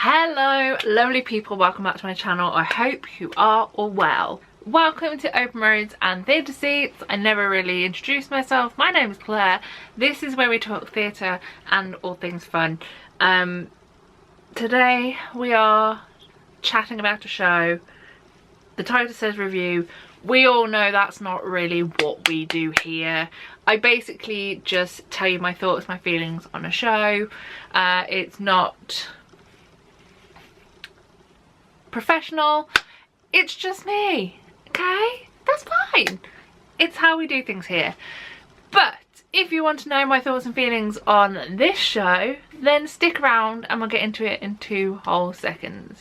Hello lovely people, welcome back to my channel. I hope you are all well. Welcome to Open Roads and Theatre Seats. I never really introduced myself. My name is Claire. This is where we talk theatre and all things fun. Today we are chatting about a show. The title says review. We all know that's not really what we do here. I basically just tell you my thoughts, my feelings on a show. It's not professional, it's just me, okay? That's fine. It's how we do things here. But if you want to know my thoughts and feelings on this show, then stick around and we'll get into it in 2 whole seconds.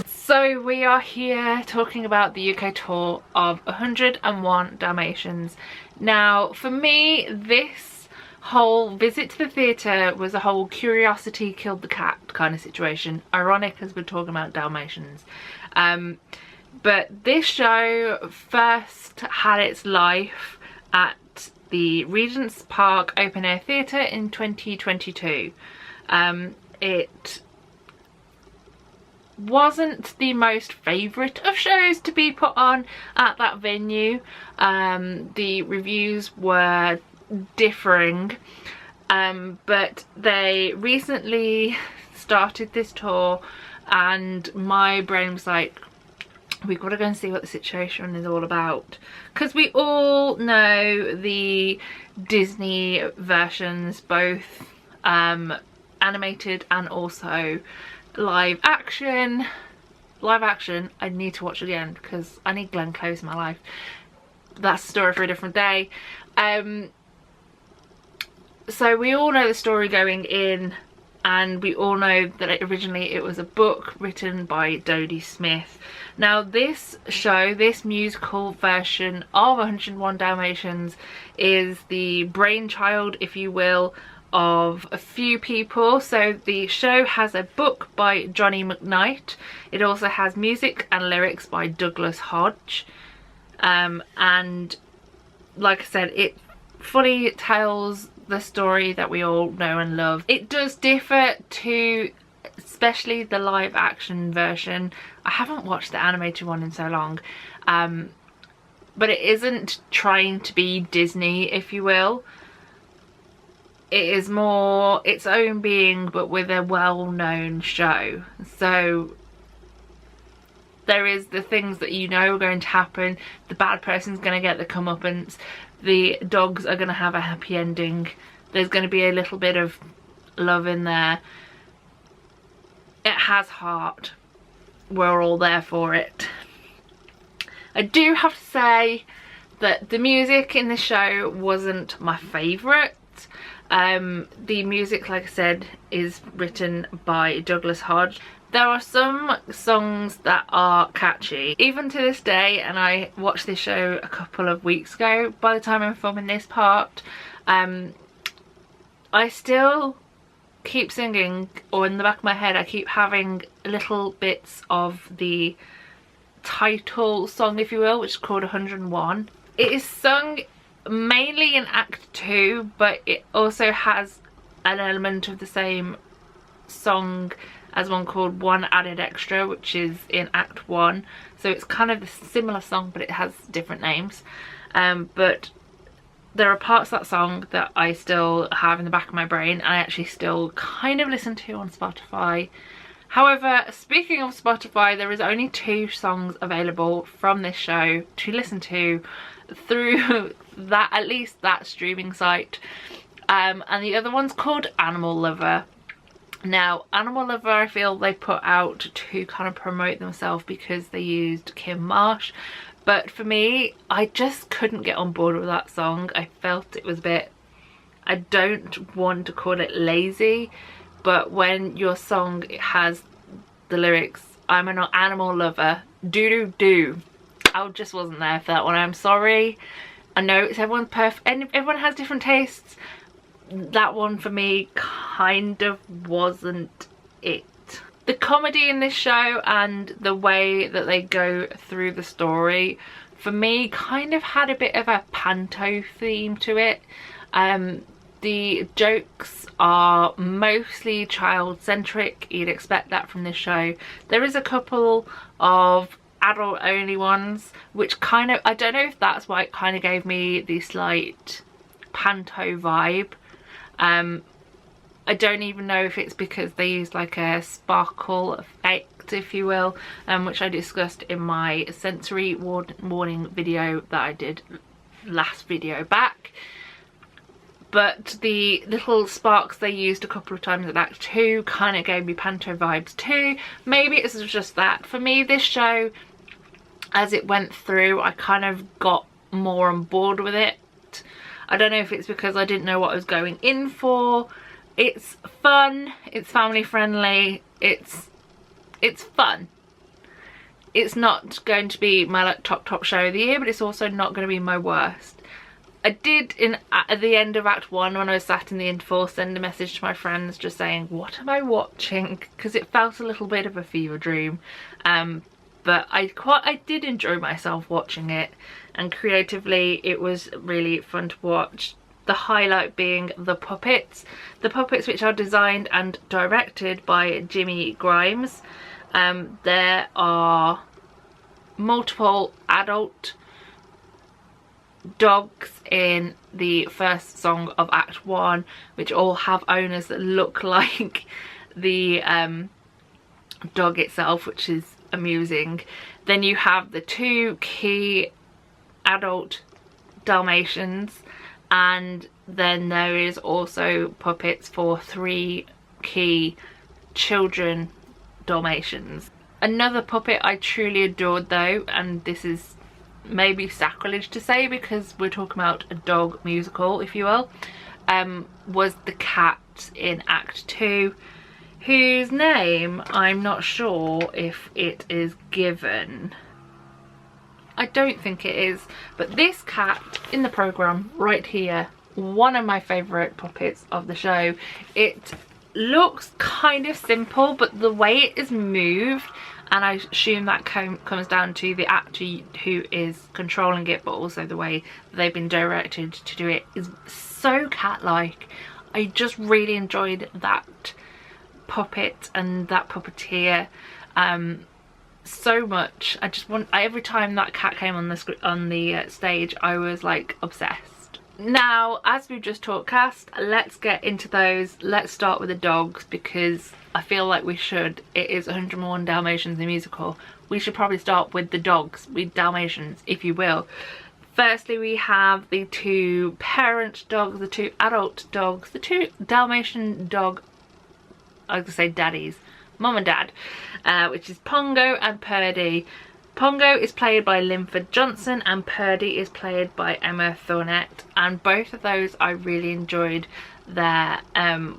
So we are here talking about the UK tour of 101 Dalmatians. Now for me, this whole visit to the theatre was a whole curiosity killed the cat kind of situation. Ironic as we're talking about Dalmatians. But this show first had its life at the Regent's Park Open Air Theatre in 2022. It wasn't the most favourite of shows to be put on at that venue. The reviews were differing, but they recently started this tour and my brain was like, we've got to go and see what the situation is all about, because we all know the Disney versions, both animated and also live action. I need to watch it again because I need Glenn Close in my life. That's a story for a different day. So we all know the story going in, and we all know that originally it was a book written by Dodie Smith. Now this show, this musical version of 101 Dalmatians, is the brainchild, if you will, of a few people. So the show has a book by Johnny McKnight. It also has music and lyrics by Douglas Hodge, and like I said, it fully tells the story that we all know and love. It does differ to especially the live action version. I haven't watched the animated one in so long, but it isn't trying to be Disney, if you will. It is more its own being, but with a well-known show. So there is the things that you know are going to happen. The bad person's going to get the comeuppance. The dogs are going to have a happy ending. There's going to be a little bit of love in there. It has heart. We're all there for it. I do have to say that the music in the show wasn't my favourite. The music, like I said, is written by Douglas Hodge. There are some songs that are catchy, even to this day, and I watched this show a couple of weeks ago. By the time I'm filming this part, I still keep singing, or in the back of my head I keep having little bits of the title song, if you will, which is called 101. It is sung mainly in Act 2, but it also has an element of the same song as one called One Added Extra, which is in Act 1. So it's kind of a similar song, but it has different names. But there are parts of that song that I still have in the back of my brain, and I actually still kind of listen to on Spotify. However, speaking of Spotify, there is only 2 songs available from this show to listen to through that, at least that streaming site, and the other one's called Animal Lover. Now Animal Lover, I feel they put out to kind of promote themselves because they used Kim Marsh, but for me, I just couldn't get on board with that song. I felt it was a bit, I don't want to call it lazy, but when your song has the lyrics, I'm an animal lover, do. I just wasn't there for that one. I'm sorry. I know it's everyone's perfect and everyone has different tastes. That one for me kind of wasn't it. The comedy in this show and the way that they go through the story, for me, kind of had a bit of a panto theme to it. The jokes are mostly child-centric. You'd expect that from this show. There is a couple of adult-only ones, which kind of, I don't know if that's why it kind of gave me the slight panto vibe. I don't even know if it's because they use like a sparkle effect, if you will, which I discussed in my sensory warning video that I did last video back. But the little sparks they used a couple of times in Act 2 kind of gave me panto vibes too. Maybe it's just that. For me, this show, as it went through, I kind of got more on board with it. I don't know if it's because I didn't know what I was going in for. It's fun, it's family friendly, it's fun. It's not going to be my like top show of the year, but it's also not going to be my worst. I did at the end of Act 1, when I was sat in the interval, send a message to my friends just saying, what am I watching? Because it felt a little bit of a fever dream. But I did enjoy myself watching it, and creatively it was really fun to watch. The highlight being the puppets. The puppets, which are designed and directed by Jimmy Grimes. There are multiple adult dogs in the first song of Act 1, which all have owners that look like the dog itself, which is amusing. Then you have the 2 key adult Dalmatians, and then there is also puppets for 3 key children Dalmatians. Another puppet I truly adored though, and this is maybe sacrilege to say because we're talking about a dog musical, if you will, was the cat in Act 2, whose name I'm not sure if it is given. I don't think it is, but this cat in the programme right here, one of my favourite puppets of the show. It looks kind of simple, but the way it is moved, and I assume that comes down to the actor who is controlling it, but also the way they've been directed to do it, is so cat-like. I just really enjoyed that puppet and that puppeteer so much. Every time that cat came on the stage, I was like obsessed. Now, as we've just talked cast, let's get into those. Let's start with the dogs, because I feel like we should. It is 101 Dalmatians the Musical. We should probably start with the dogs, with Dalmatians, if you will. Firstly, we have the 2 parent dogs, the 2 adult dogs, the 2 Dalmatian dog, I was gonna say daddies, mum and dad, which is Pongo and Purdy. Pongo is played by Linford Johnson and Purdy is played by Emma Thornett, and both of those I really enjoyed their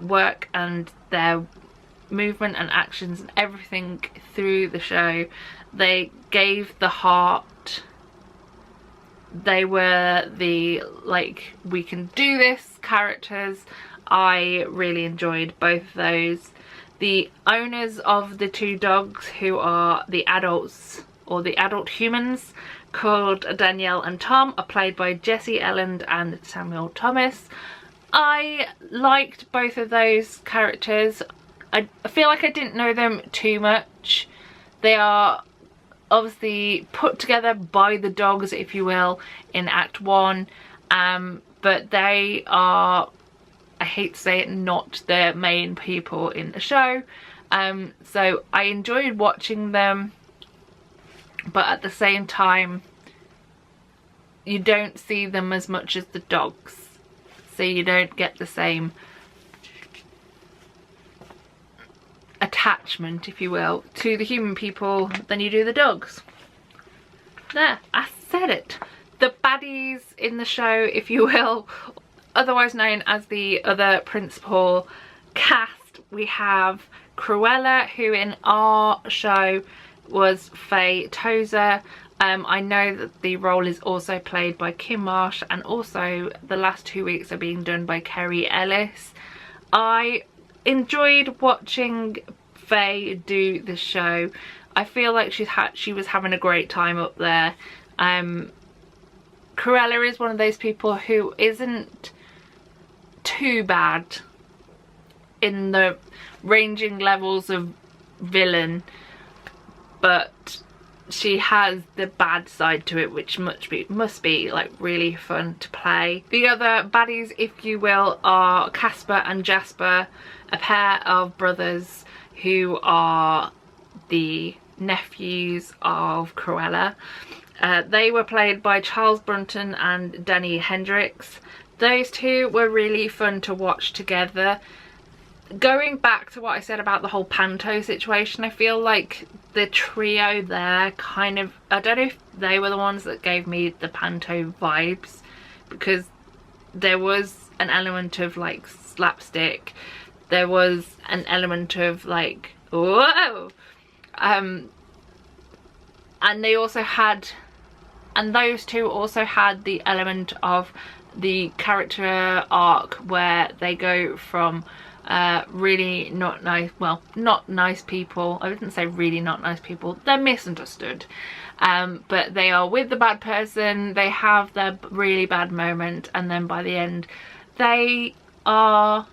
work and their movement and actions and everything through the show. They gave the heart. They were the like we can do this characters. I really enjoyed both of those. The owners of the 2 dogs, who are the adults or the adult humans, called Danielle and Tom, are played by Jesse Elland and Samuel Thomas. I liked both of those characters. I feel like I didn't know them too much. They are obviously put together by the dogs, if you will, in Act 1, but they are, I hate to say it, not the main people in the show. So I enjoyed watching them, but at the same time you don't see them as much as the dogs, so you don't get the same attachment, if you will, to the human people than you do the dogs. There, I said it. The baddies in the show, if you will, otherwise known as the other principal cast, we have Cruella, who in our show was Faye Tozer. I know that the role is also played by Kim Marsh, and also the last 2 weeks are being done by Kerry Ellis. I enjoyed watching Faye do the show. I feel like she was having a great time up there. Cruella is one of those people who isn't too bad in the ranging levels of villain, but she has the bad side to it, which must be like really fun to play. The other baddies, if you will, are Casper and Jasper, a pair of brothers who are the nephews of Cruella. They were played by Charles Brunton and Danny Hendricks. Those two were really fun to watch together. Going back to what I said about the whole panto situation, I feel like the trio there kind of, I don't know if they were the ones that gave me the panto vibes, because there was an element of like slapstick, there was an element of like whoa, and they also had, and those two also had the element of the character arc where they go from really not nice, well, not nice people, I wouldn't say really not nice people, they're misunderstood, but they are with the bad person, they have their really bad moment, and then by the end they are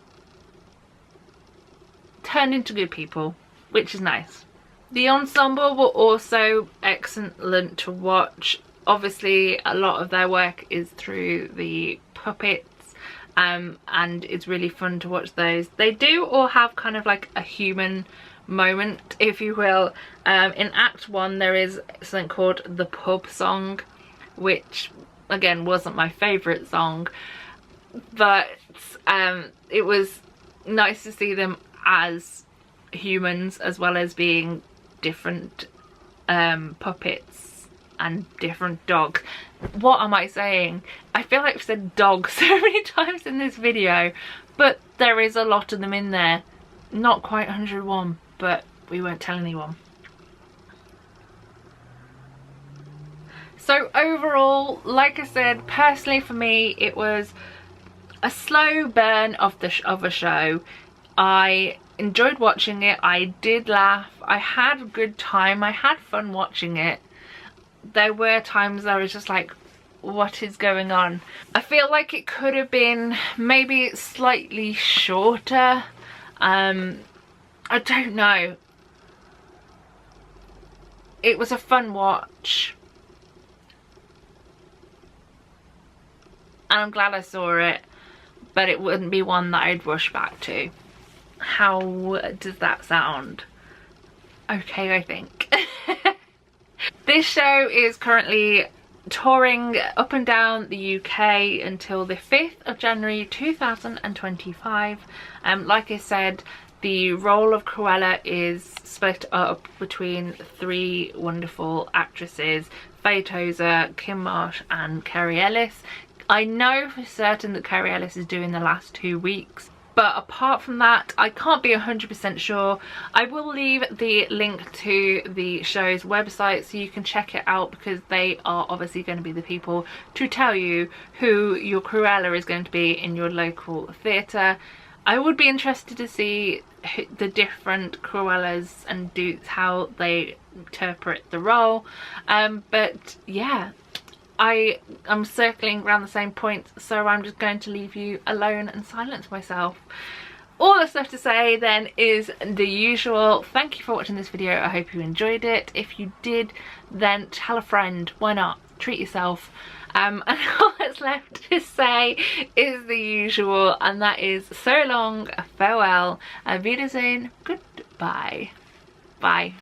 turned into good people, which is nice. The ensemble were also excellent to watch. Obviously a lot of their work is through the puppets, and it's really fun to watch those. They do all have kind of like a human moment, if you will. In Act 1 there is something called the pub song, which again wasn't my favourite song, but it was nice to see them as humans as well as being different puppets and different dogs. What am I saying? I feel like I've said dog so many times in this video, but there is a lot of them in there. Not quite 101, but we won't tell anyone. So overall, like I said, personally for me it was a slow burn of a show. I enjoyed watching it, I did laugh, I had a good time, I had fun watching it. There were times I was just like, what is going on? I feel like it could have been maybe slightly shorter. I don't know. It was a fun watch, and I'm glad I saw it, but it wouldn't be one that I'd rush back to. How does that sound? Okay, I think. This show is currently touring up and down the UK until the 5th of January 2025. Like I said, the role of Cruella is split up between 3 wonderful actresses, Faye Tozer, Kim Marsh and Kerry Ellis. I know for certain that Kerry Ellis is doing the last 2 weeks, but apart from that I can't be 100% sure. I will leave the link to the show's website so you can check it out, because they are obviously going to be the people to tell you who your Cruella is going to be in your local theatre. I would be interested to see the different Cruellas and how they interpret the role, but yeah, I am circling around the same point, so I'm just going to leave you alone and silence myself. All that's left to say then is the usual. Thank you for watching this video. I hope you enjoyed it. If you did, then tell a friend. Why not? Treat yourself. And all that's left to say is the usual, and that is so long, farewell, auf Wiedersehen, goodbye. Bye.